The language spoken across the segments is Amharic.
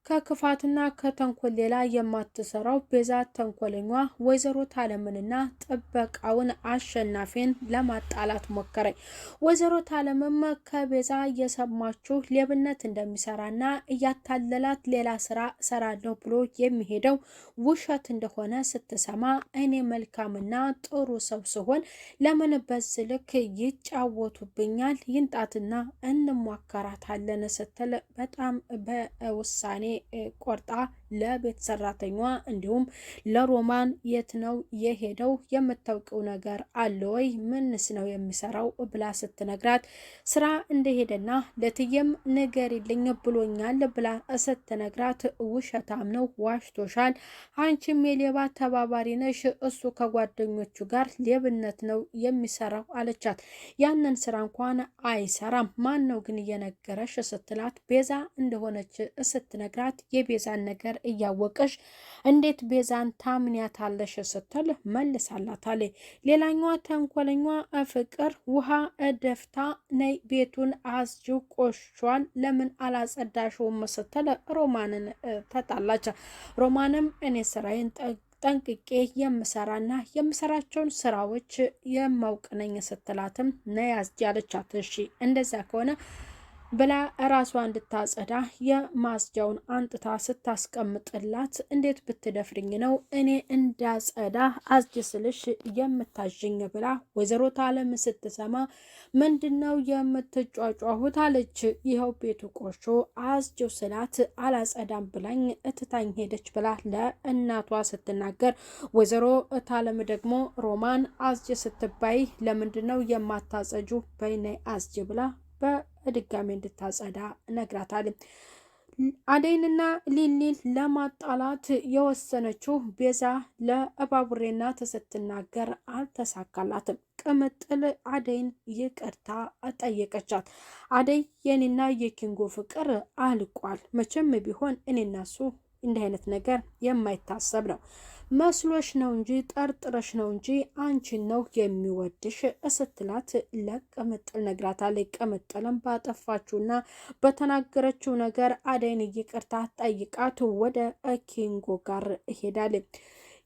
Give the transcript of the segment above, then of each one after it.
ከክፋትና ከተንኮል ሌላ የማትሰራው ቤዛ ተንኮለኛ ወይዘሮ ታለምንና ጥበቃውን አሸናፊን ለማጣላት ሞከረች። ወይዘሮ ታለምም ከቤዛ የሰማችው ሌብነት እንደሚሰራና እያታለላት ሌላ ስራ ሰራለሁ ብሎ የሚሄደው ውሸት እንደሆነ ስትሰማ እኔ መልካምና ጥሩ ሰው ስሆን ለምን በዚህ ልክ ይጫወቱብኛል? ይንጣትና እንሟከራታለን ስትል በጣም በውሳኔ ቆርጣ ለቤት ሰራተኛዋ እንዲሁም ለሮማን የት ነው የሄደው? የምታውቀው ነገር አለ ወይ? ምንስ ነው የሚሰራው? ብላ ስትነግራት ስራ እንደሄደና ለትየም ንገሪልኝ ብሎኛል ብላ ስትነግራት ውሸታም ነው፣ ዋሽቶሻል፣ አንቺም የሌባ ተባባሪ ነሽ፣ እሱ ከጓደኞቹ ጋር ሌብነት ነው የሚሰራው አለቻት። ያንን ስራ እንኳን አይሰራም፣ ማን ነው ግን እየነገረሽ? ስትላት ቤዛ እንደሆነች ስትነግራት የቤዛን ነገር እያወቀሽ እንዴት ቤዛን ታምንያታለሽ? ስትል መልሳላታለች። ሌላኛዋ ተንኮለኛ ፍቅር ውሃ ደፍታ ነይ ቤቱን አዝጂው ቆሽሿል፣ ለምን አላጸዳሽውም? ስትል ሮማንን ተጣላች። ሮማንም እኔ ስራዬን ጠንቅቄ የምሰራና የምሰራቸውን ስራዎች የማውቅ ነኝ ስትላትም ነይ አዝጂ አለቻት። እሺ እንደዛ ከሆነ ብላ ራሷ እንድታጸዳ የማጽጃውን አንጥታ ስታስቀምጥላት እንዴት ብትደፍርኝ ነው እኔ እንዳጸዳ አዝጂ ስልሽ የምታዥኝ? ብላ ወይዘሮ ታለም ስትሰማ ምንድነው የምትጫጫሁት? አለች። ይኸው ቤቱ ቆሾ አዝጂው ስላት አላጸዳም ብላኝ እትታኝ ሄደች ብላ ለእናቷ ስትናገር፣ ወይዘሮ ታለም ደግሞ ሮማን አዝጂ ስትባይ ለምንድነው የማታጸጁ? በይነይ አዝጂ ብላ በድጋሚ እንድታጸዳ ነግራታለች። አደይንና ሊሊን ለማጣላት የወሰነችው ቤዛ ለባቡሬ እናት ስትናገር አልተሳካላትም። ቅምጥል አደይን ይቅርታ ጠየቀቻት። አደይ የኔና የኪንጎ ፍቅር አልቋል፣ መቼም ቢሆን እኔና እሱ እንዲህ አይነት ነገር የማይታሰብ ነው መስሎሽ ነው እንጂ ጠርጥረሽ ነው እንጂ አንቺን ነው የሚወድሽ ስትላት ለቅምጥል ነግራታለች። ቅምጥልም ባጠፋችውና በተናገረችው ነገር አደይን ይቅርታ ጠይቃት ወደ ኪንጎ ጋር ሄዳለች።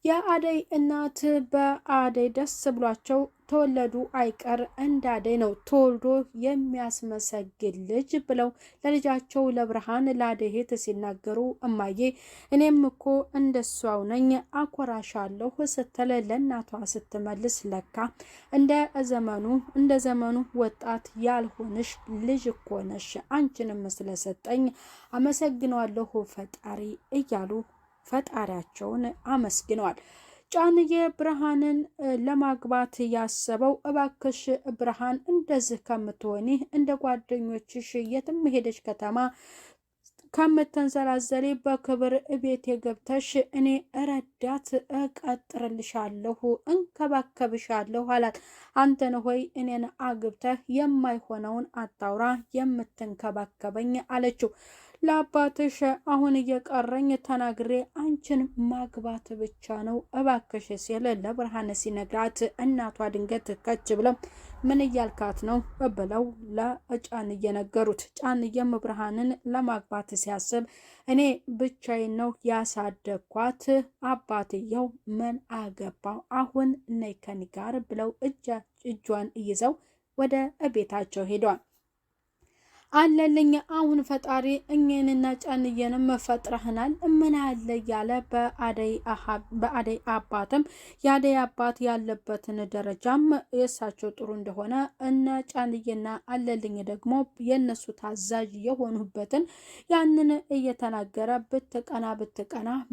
የአደይ እናት በአደይ ደስ ብሏቸው ተወለዱ አይቀር እንዳደይ ነው ተወልዶ የሚያስመሰግን ልጅ ብለው ለልጃቸው ለብርሃን ለአደይት ሲናገሩ እማዬ እኔም እኮ እንደሷው ነኝ አኮራሻለሁ ስትል ለእናቷ ስትመልስ ለካ እንደ ዘመኑ ወጣት ያልሆንሽ ልጅ እኮ ነሽ፣ አንቺንም ስለሰጠኝ አመሰግነዋለሁ ፈጣሪ እያሉ ፈጣሪያቸውን አመስግነዋል። ጫንዬ ብርሃንን ለማግባት ያሰበው እባክሽ ብርሃን እንደዚህ ከምትሆኒ እንደ ጓደኞችሽ የትም ሄደሽ ከተማ ከምትንዘላዘሊ በክብር ቤት የገብተሽ እኔ ረዳት እቀጥርልሻለሁ፣ እንከባከብሻለሁ አላት። አንተን ሆይ እኔን አግብተህ የማይሆነውን አታውራ የምትንከባከበኝ አለችው። ለአባትሽ አሁን እየቀረኝ ተናግሬ አንቺን ማግባት ብቻ ነው እባክሽ ሲል ለብርሃን ሲነግራት እናቷ ድንገት ከች ብለው ምን እያልካት ነው ብለው ለጫን እየነገሩት። ጫንዬም ብርሃንን ለማግባት ሲያስብ እኔ ብቻዬን ነው ያሳደግኳት፣ አባትየው ምን አገባው፣ አሁን ነይ ከኔ ጋር ብለው እጇን ይዘው ወደ ቤታቸው ሄደዋል። አለልኝ አሁን ፈጣሪ እኛንና ጫንዬንም ፈጥረህናል ምን አለ እያለ በአደይ አባትም የአደይ አባት ያለበትን ደረጃም የእሳቸው ጥሩ እንደሆነ እነ ጫንዬና አለልኝ ደግሞ የነሱ ታዛዥ የሆኑበትን ያንን እየተናገረ ብትቀና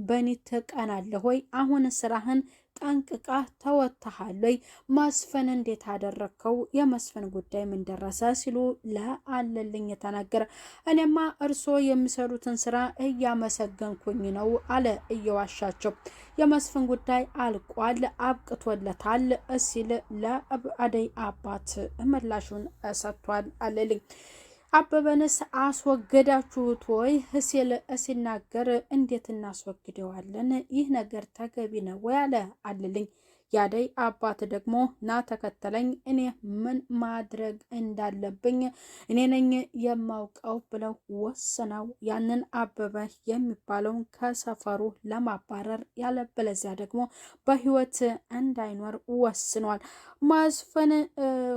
በእኔ ትቀናለህ ወይ? አሁን ስራህን ጠንቅቃ ተወጥተሃለይ፣ ማስፈን እንዴት አደረከው? የመስፈን ጉዳይ ምን ደረሰ? ሲሉ ለአለልኝ ተናገረ። እኔማ እርሶ የሚሰሩትን ስራ እያመሰገንኩኝ ነው አለ እየዋሻቸው። የመስፍን ጉዳይ አልቋል፣ አብቅቶለታል ሲል ለአደይ አባት ምላሹን ሰጥቷል አለልኝ። አበበንስ አስወገዳችሁት ወይ ሲል ሲናገር እንዴት እናስወግደዋለን? ይህ ነገር ተገቢ ነው ወይ አለ አለልኝ። ያደይ አባት ደግሞ ና ተከተለኝ፣ እኔ ምን ማድረግ እንዳለብኝ እኔ ነኝ የማውቀው ብለው ወስነው ያንን አበበ የሚባለውን ከሰፈሩ ለማባረር ያለበለዚያ ደግሞ በህይወት እንዳይኖር ወስኗል። መስፍን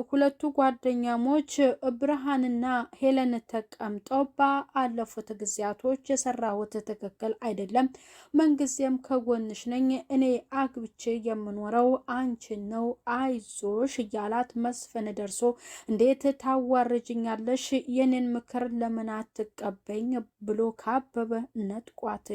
ሁለቱ ጓደኛሞች ብርሃንና ሄለን ተቀምጠው ባለፉት ጊዜያቶች የሰራሁት ትክክል አይደለም፣ ምንጊዜም ከጎንሽ ነኝ፣ እኔ አግብቼ የምኖረው አንቺን ነው፣ አይዞሽ እያላት መስፍን ደርሶ እንዴት ታዋርጅኛለሽ? የኔን ምክር ለምን አትቀበኝ ብሎ ካበበ ነጥቋት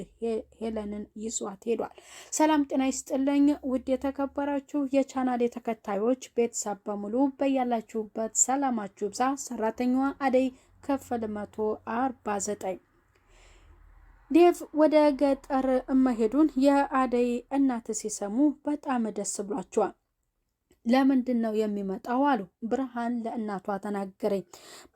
ሄለንን ይዟት ሄዷል። ሰላም ጤና ይስጥልኝ ውድ የተከበራችሁ የቻናል ተከታዮች ቤተሰብ በሙሉ በያላችሁበት ሰላማችሁ ብዛ። ሰራተኛዋ አደይ ክፍል 149 ዴቭ ወደ ገጠር መሄዱን የአደይ እናት ሲሰሙ በጣም ደስ ብሏቸዋል። ለምንድን ነው የሚመጣው አሉ። ብርሃን ለእናቷ ተናገረኝ።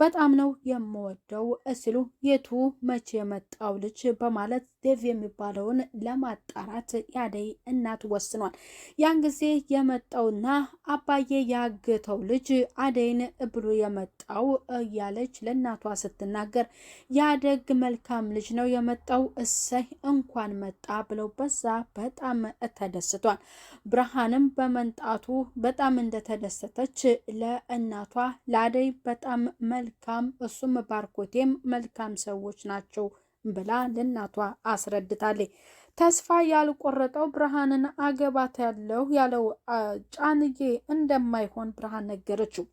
በጣም ነው የምወደው ሲሉ የቱ መቼ የመጣው ልጅ በማለት ዴቭ የሚባለውን ለማጣራት ያደይ እናት ወስኗል። ያን ጊዜ የመጣውና አባዬ ያገተው ልጅ አደይን ብሎ የመጣው እያለች ለእናቷ ስትናገር ያደግ መልካም ልጅ ነው የመጣው፣ እሰይ እንኳን መጣ ብለው በዛ በጣም ተደስቷል። ብርሃንም በመንጣቱ በጣም እንደተደሰተች ለእናቷ ለአደይ በጣም መልካም እሱም ባርኮቴም መልካም ሰዎች ናቸው ብላ ለእናቷ አስረድታለች። ተስፋ ያልቆረጠው ብርሃንን አገባት ያለው ጫንዬ እንደማይሆን ብርሃን ነገረችው።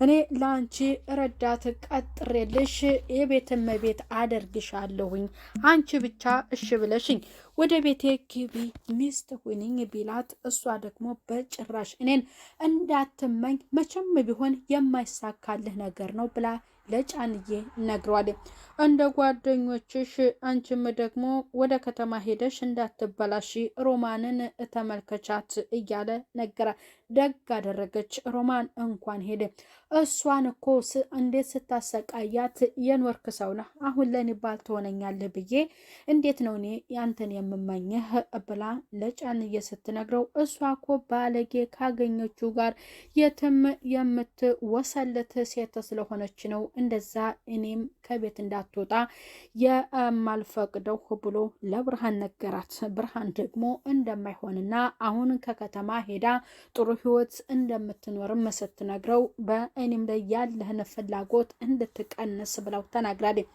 እኔ ለአንቺ ረዳት ቀጥሬልሽ የቤት እመቤት አደርግሻለሁኝ፣ አንቺ ብቻ እሺ ብለሽኝ ወደ ቤቴ ግቢ ሚስት ሁኚኝ ቢላት እሷ ደግሞ በጭራሽ እኔን እንዳትመኝ መቼም ቢሆን የማይሳካልህ ነገር ነው ብላ ለጫንዬ ነግሯል። እንደ ጓደኞችሽ አንቺም ደግሞ ወደ ከተማ ሄደሽ እንዳትበላሽ ሮማንን ተመልከቻት እያለ ነገራ። ደግ አደረገች። ሮማን እንኳን ሄደ። እሷን እኮ እንዴት ስታሰቃያት የኖርክ ሰው ነህ፣ አሁን ለኔ ባል ትሆነኛለህ ብዬ እንዴት ነው እኔ ያንተን የምመኝህ ብላ ለጫንዬ ስትነግረው እሷ እኮ ባለጌ ካገኘችው ጋር የትም የምትወሰለት ሴት ስለሆነች ነው እንደዛ እኔም ከቤት እንዳትወጣ የማልፈቅደው ብሎ ለብርሃን ነገራት። ብርሃን ደግሞ እንደማይሆንና አሁን ከከተማ ሄዳ ጥሩ ህይወት እንደምትኖርም ስትነግረው በእኔም ላይ ያለህን ፍላጎት እንድትቀንስ ብለው ተናግራለች።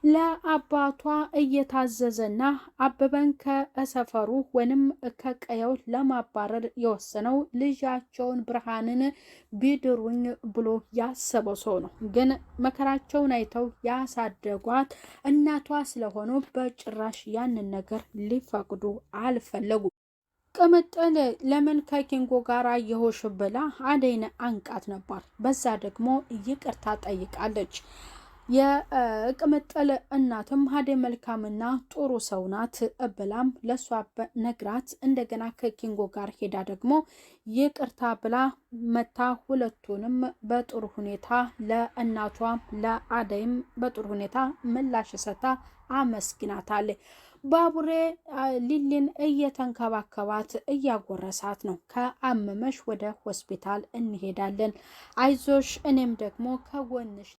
ለአባቷ እየታዘዘና አበበን ከሰፈሩ ወይንም ከቀየው ለማባረር የወሰነው ልጃቸውን ብርሃንን ቢድሩኝ ብሎ ያሰበው ሰው ነው። ግን መከራቸውን አይተው ያሳደጓት እናቷ ስለሆኑ በጭራሽ ያንን ነገር ሊፈቅዱ አልፈለጉም። ቅምጥል ለምን ከኪንጎ ጋር የሆሽ ብላ አደይን አንቃት ነበር። በዛ ደግሞ ይቅርታ ጠይቃለች። የቅምጥል እናትም አደይ መልካምና ጥሩ ሰው ናት ብላም ለሷ ነግራት እንደገና ከኪንጎ ጋር ሄዳ ደግሞ ይቅርታ ብላ መታ ሁለቱንም በጥሩ ሁኔታ ለእናቷም ለአደይም በጥሩ ሁኔታ ምላሽ ሰታ አመስግናታለች። ባቡሬ ሊሊን እየተንከባከባት እያጎረሳት ነው። ከአመመሽ ወደ ሆስፒታል እንሄዳለን፣ አይዞሽ፣ እኔም ደግሞ ከጎንሽ።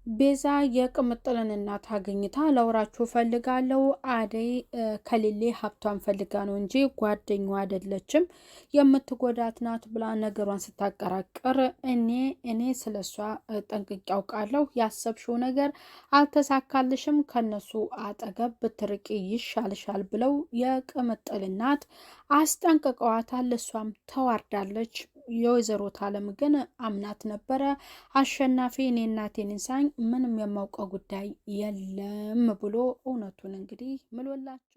ቤዛ የቅምጥልን እናት አግኝታ ላውራችሁ ፈልጋለሁ። አደይ ከሊሊ ሀብቷን ፈልጋ ነው እንጂ ጓደኛዋ አይደለችም፣ የምትጎዳት ናት ብላ ነገሯን ስታቀራቅር እኔ ስለሷ ጠንቅቄ ያውቃለሁ፣ ያሰብሽው ነገር አልተሳካልሽም፣ ከነሱ አጠገብ ብትርቂ ይሻልሻል ብለው የቅምጥል እናት አስጠንቅቀዋታል። እሷም ተዋርዳለች። የወይዘሮት አለም ግን አምናት ነበረ። አሸናፊ እኔ እናቴን እንሳኝ ምንም የማውቀው ጉዳይ የለም ብሎ እውነቱን እንግዲህ ምሎላቸው